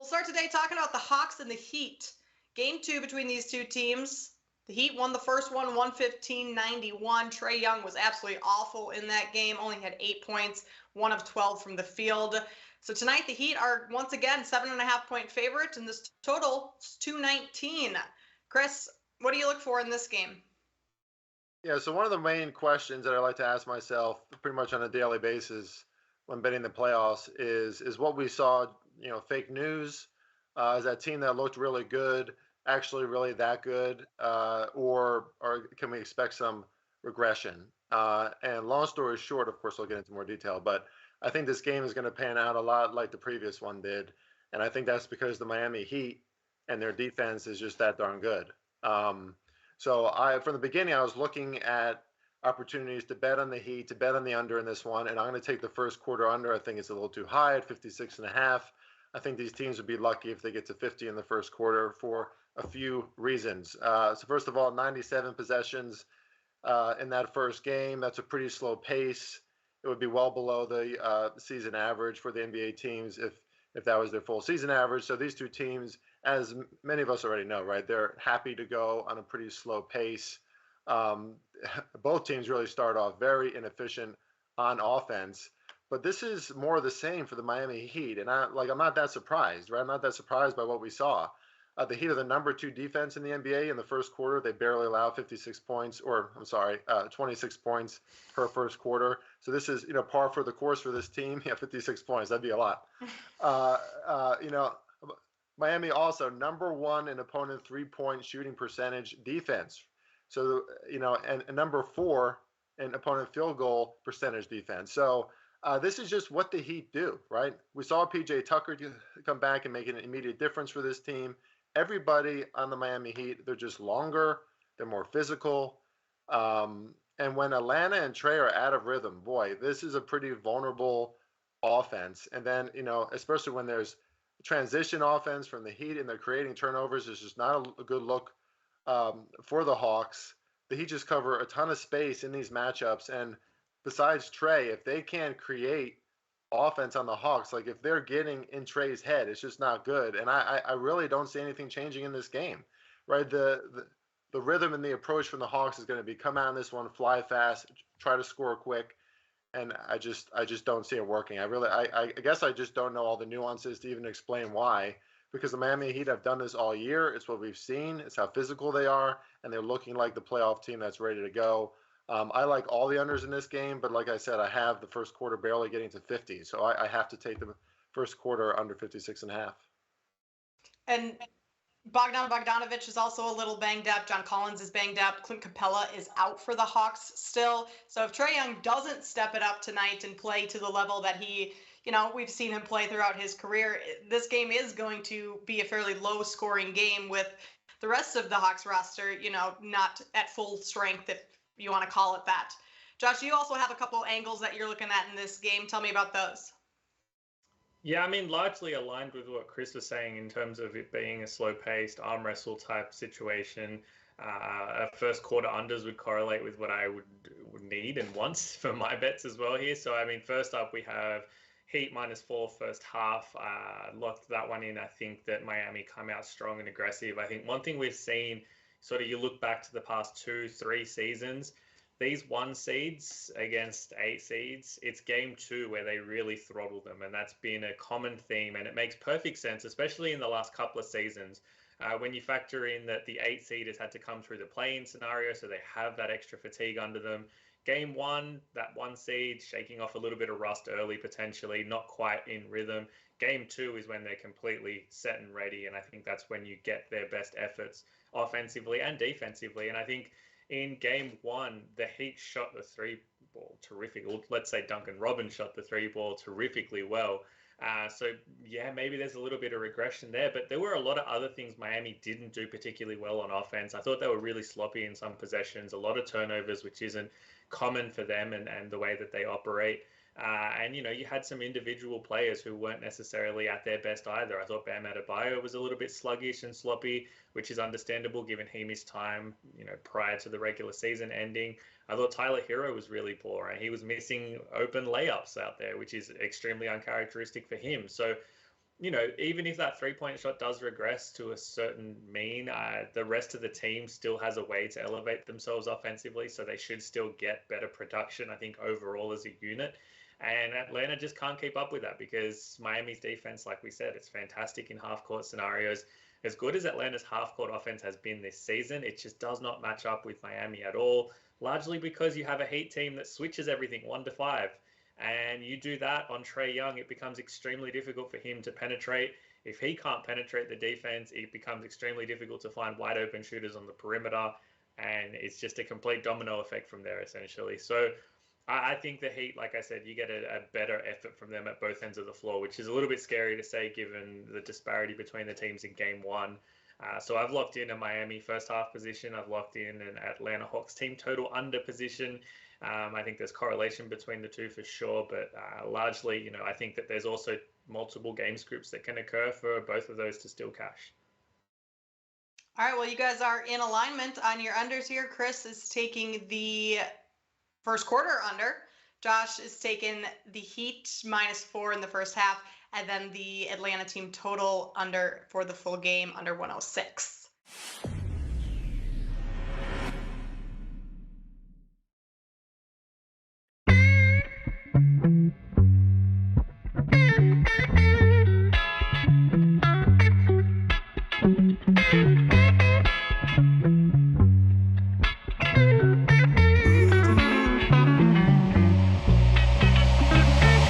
We'll start today talking about the Hawks and the Heat. Game two between these two teams. The Heat won the first one, 115-91. Trae Young was absolutely awful in that game, only had 8 points, 1 of 12 from the field. So tonight the Heat are once again 7.5-point favorite, and this total is 219. Chris, what do you look for in this game? Yeah, so one of the main questions that I like to ask myself pretty much on a daily basis when betting the playoffs is what we saw, fake news? Is that team that looked really good actually really that good? Or can we expect some regression? And long story short, of course, I'll get into more detail, but I think this game is going to pan out a lot like the previous one did. And I think that's because the Miami Heat and their defense is just that darn good. From the beginning, I was looking at opportunities to bet on the Heat, to bet on the under in this one, and I'm going to take the first quarter under. I think it's a little too high at 56.5. I think these teams would be lucky if they get to 50 in the first quarter for a few reasons. So first of all, 97 possessions in that first game. That's a pretty slow pace. It would be well below the season average for the NBA teams if that was their full season average. So these two teams, as many of us already know, right, they're happy to go on a pretty slow pace. Both teams really start off very inefficient on offense, but this is more of the same for the Miami Heat, and I'm not that surprised, right? I'm not that surprised by what we saw. The Heat are the number 2 defense in the NBA. In the first quarter, they barely allow 56 points, 26 points per first quarter. So this is, par for the course for this team. Yeah, 56 points, that'd be a lot. Uh, uh, you know, Miami also number 1 in opponent 3-point shooting percentage defense. So, and number 4 in opponent field goal percentage defense. So this is just what the Heat do, right? We saw PJ Tucker come back and make an immediate difference for this team. Everybody on the Miami Heat, they're just longer, they're more physical. And when Atlanta and Trae are out of rhythm, boy, this is a pretty vulnerable offense. And then, especially when there's transition offense from the Heat and they're creating turnovers, it's just not a good look for the Hawks. The Heat just cover a ton of space in these matchups. And besides Trae, if they can't create offense on the Hawks, like if they're getting in Trae's head, it's just not good. And I really don't see anything changing in this game, right? The rhythm and the approach from the Hawks is going to be come out in this one, fly fast, try to score quick. And I just don't see it working. I guess I just don't know all the nuances to even explain why, because the Miami Heat have done this all year. It's what we've seen. It's how physical they are, and they're looking like the playoff team that's ready to go. I like all the unders in this game, but like I said, I have the first quarter barely getting to 50, so I have to take the first quarter under 56.5. And Bogdanovich is also a little banged up. John Collins is banged up. Clint Capella is out for the Hawks still. So if Trae Young doesn't step it up tonight and play to the level that we've seen him play throughout his career, this game is going to be a fairly low scoring game with the rest of the Hawks roster, not at full strength, if you want to call it that. Josh, you also have a couple angles that you're looking at in this game. Tell me about those. Yeah, largely aligned with what Chris was saying in terms of it being a slow-paced arm wrestle type situation. First quarter unders would correlate with what I would need and want for my bets as well here. So, first up we have Heat -4 first half. Locked that one in. I think that Miami come out strong and aggressive. I think one thing we've seen, sort of you look back to the past 2-3 seasons, these 1 seeds against 8 seeds, it's game 2 where they really throttle them. And that's been a common theme. And it makes perfect sense, especially in the last couple of seasons, when you factor in that the 8 seed has had to come through the play-in scenario, so they have that extra fatigue under them. Game 1, that 1 seed shaking off a little bit of rust early, potentially, not quite in rhythm. Game 2 is when they're completely set and ready. And I think that's when you get their best efforts offensively and defensively. And I think in game 1, the Heat shot the 3-ball terrific. Let's say Duncan Robinson shot the 3-ball terrifically well. So, yeah, maybe there's a little bit of regression there. But there were a lot of other things Miami didn't do particularly well on offense. I thought they were really sloppy in some possessions, a lot of turnovers, which isn't common for them and the way that they operate. And, you had some individual players who weren't necessarily at their best either. I thought Bam Adebayo was a little bit sluggish and sloppy, which is understandable given he missed time, prior to the regular season ending. I thought Tyler Hero was really poor, and he was missing open layups out there, which is extremely uncharacteristic for him. So even if that 3-point shot does regress to a certain mean, the rest of the team still has a way to elevate themselves offensively, so they should still get better production, I think, overall as a unit. And Atlanta just can't keep up with that because Miami's defense, like we said, it's fantastic in half-court scenarios. As good as Atlanta's half-court offense has been this season, it just does not match up with Miami at all, largely because you have a Heat team that switches everything 1 to 5. And you do that on Trae Young, it becomes extremely difficult for him to penetrate. If he can't penetrate the defense, it becomes extremely difficult to find wide open shooters on the perimeter. And it's just a complete domino effect from there, essentially. So I think the Heat, like I said, you get a better effort from them at both ends of the floor, which is a little bit scary to say given the disparity between the teams in game one. So I've locked in a Miami first half position. I've locked in an Atlanta Hawks team total under position. I think there's correlation between the two for sure, but largely, I think that there's also multiple game scripts that can occur for both of those to still cash. All right, well, you guys are in alignment on your unders here. Chris is taking the first quarter under. Josh is taking the Heat -4 in the first half, and then the Atlanta team total under for the full game under 106.